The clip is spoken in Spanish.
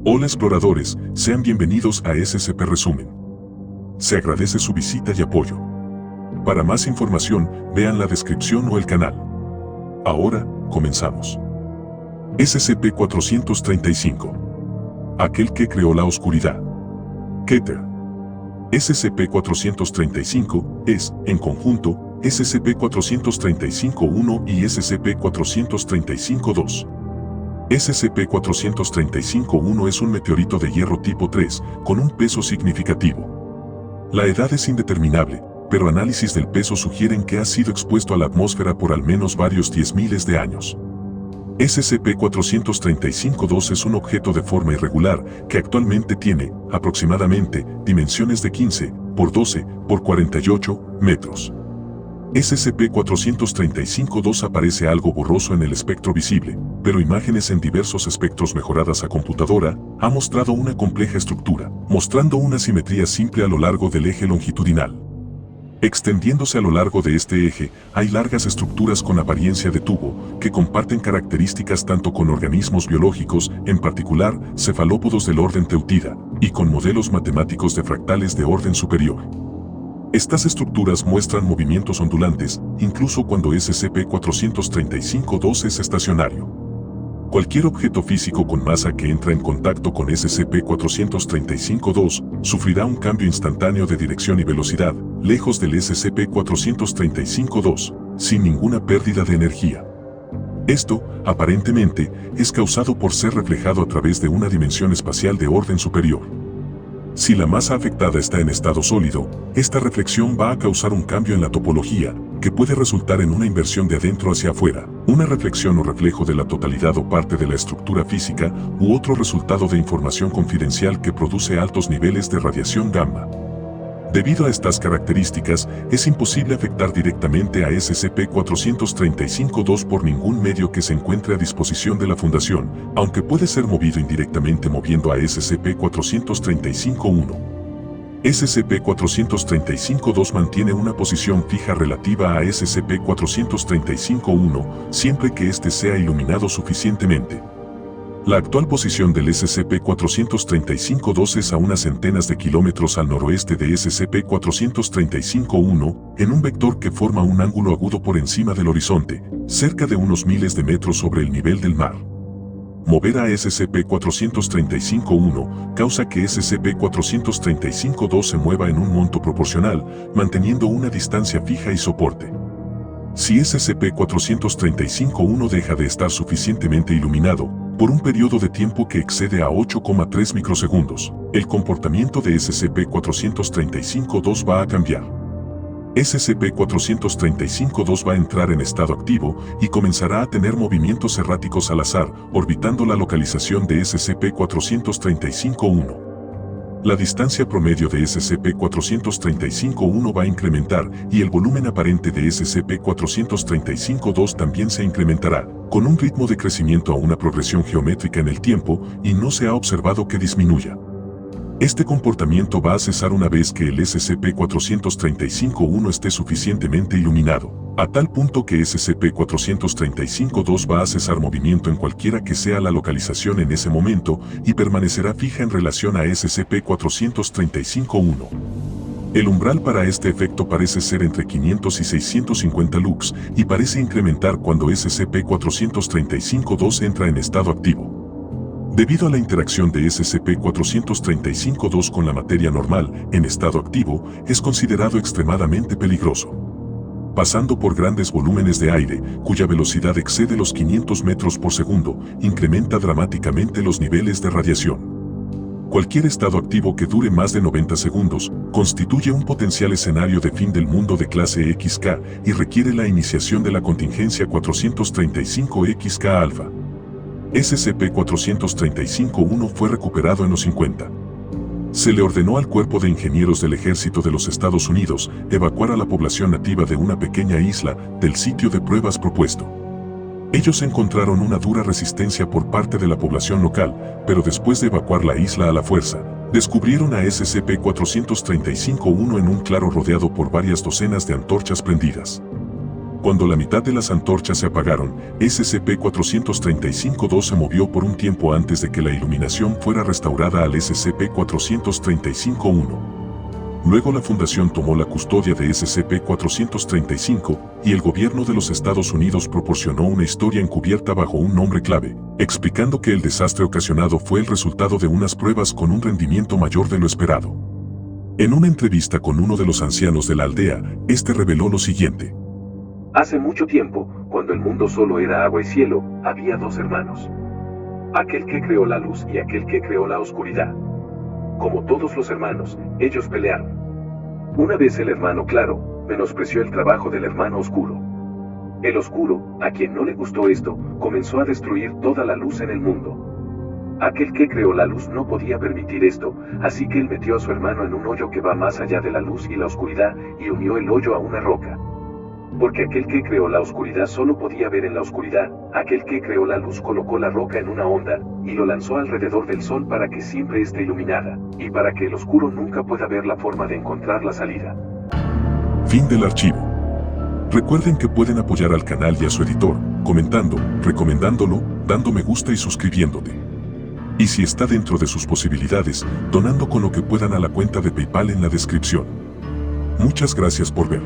Hola exploradores, sean bienvenidos a SCP Resumen. Se agradece su visita y apoyo. Para más información, vean la descripción o el canal. Ahora, comenzamos. SCP-435. Aquel que creó la oscuridad. Keter. SCP-435 es, en conjunto, SCP-435-1 y SCP-435-2. SCP-435-1 es un meteorito de hierro tipo 3, con un peso significativo. La edad es indeterminable, pero análisis del peso sugieren que ha sido expuesto a la atmósfera por al menos varios 10.000 de años. SCP-435-2 es un objeto de forma irregular que actualmente tiene, aproximadamente, dimensiones de 15 por 12 por 48 metros. SCP-435-2 aparece algo borroso en el espectro visible, pero imágenes en diversos espectros mejoradas a computadora ha mostrado una compleja estructura, mostrando una simetría simple a lo largo del eje longitudinal. Extendiéndose a lo largo de este eje, hay largas estructuras con apariencia de tubo, que comparten características tanto con organismos biológicos, en particular, cefalópodos del orden Teutida, y con modelos matemáticos de fractales de orden superior. Estas estructuras muestran movimientos ondulantes, incluso cuando SCP-435-2 es estacionario. Cualquier objeto físico con masa que entra en contacto con SCP-435-2 sufrirá un cambio instantáneo de dirección y velocidad, lejos del SCP-435-2, sin ninguna pérdida de energía. Esto, aparentemente, es causado por ser reflejado a través de una dimensión espacial de orden superior. Si la masa afectada está en estado sólido, esta reflexión va a causar un cambio en la topología, que puede resultar en una inversión de adentro hacia afuera, una reflexión o reflejo de la totalidad o parte de la estructura física, u otro resultado de información confidencial que produce altos niveles de radiación gamma. Debido a estas características, es imposible afectar directamente a SCP-435-2 por ningún medio que se encuentre a disposición de la Fundación, aunque puede ser movido indirectamente moviendo a SCP-435-1. SCP-435-2 mantiene una posición fija relativa a SCP-435-1, siempre que éste sea iluminado suficientemente. La actual posición del SCP-435-2 es a unas centenas de kilómetros al noroeste de SCP-435-1, en un vector que forma un ángulo agudo por encima del horizonte, cerca de unos miles de metros sobre el nivel del mar. Mover a SCP-435-1 causa que SCP-435-2 se mueva en un monto proporcional, manteniendo una distancia fija y soporte. Si SCP-435-1 deja de estar suficientemente iluminado, por un periodo de tiempo que excede a 8,3 microsegundos, el comportamiento de SCP-435-2 va a cambiar. SCP-435-2 va a entrar en estado activo y comenzará a tener movimientos erráticos al azar, orbitando la localización de SCP-435-1. La distancia promedio de SCP-435-1 va a incrementar y el volumen aparente de SCP-435-2 también se incrementará, con un ritmo de crecimiento a una progresión geométrica en el tiempo y no se ha observado que disminuya. Este comportamiento va a cesar una vez que el SCP-435-1 esté suficientemente iluminado, a tal punto que SCP-435-2 va a cesar movimiento en cualquiera que sea la localización en ese momento y permanecerá fija en relación a SCP-435-1. El umbral para este efecto parece ser entre 500 y 650 lux y parece incrementar cuando SCP-435-2 entra en estado activo. Debido a la interacción de SCP-435-2 con la materia normal en estado activo, es considerado extremadamente peligroso. Pasando por grandes volúmenes de aire, cuya velocidad excede los 500 metros por segundo, incrementa dramáticamente los niveles de radiación. Cualquier estado activo que dure más de 90 segundos, constituye un potencial escenario de fin del mundo de clase XK y requiere la iniciación de la contingencia 435-XK alfa. SCP-435-1 fue recuperado en los 50. Se le ordenó al Cuerpo de Ingenieros del Ejército de los Estados Unidos evacuar a la población nativa de una pequeña isla del sitio de pruebas propuesto. Ellos encontraron una dura resistencia por parte de la población local, pero después de evacuar la isla a la fuerza, descubrieron a SCP-435-1 en un claro rodeado por varias docenas de antorchas prendidas. Cuando la mitad de las antorchas se apagaron, SCP-435-2 se movió por un tiempo antes de que la iluminación fuera restaurada al SCP-435-1. Luego la Fundación tomó la custodia de SCP-435 y el gobierno de los Estados Unidos proporcionó una historia encubierta bajo un nombre clave, explicando que el desastre ocasionado fue el resultado de unas pruebas con un rendimiento mayor de lo esperado. En una entrevista con uno de los ancianos de la aldea, este reveló lo siguiente. Hace mucho tiempo, cuando el mundo solo era agua y cielo, había dos hermanos. Aquel que creó la luz y aquel que creó la oscuridad. Como todos los hermanos, ellos pelearon. Una vez el hermano claro, menospreció el trabajo del hermano oscuro. El oscuro, a quien no le gustó esto, comenzó a destruir toda la luz en el mundo. Aquel que creó la luz no podía permitir esto, así que él metió a su hermano en un hoyo que va más allá de la luz y la oscuridad, y unió el hoyo a una roca. Porque aquel que creó la oscuridad solo podía ver en la oscuridad, aquel que creó la luz colocó la roca en una onda, y lo lanzó alrededor del sol para que siempre esté iluminada, y para que el oscuro nunca pueda ver la forma de encontrar la salida. Fin del archivo. Recuerden que pueden apoyar al canal y a su editor, comentando, recomendándolo, dando me gusta y suscribiéndote. Y si está dentro de sus posibilidades, donando con lo que puedan a la cuenta de PayPal en la descripción. Muchas gracias por ver.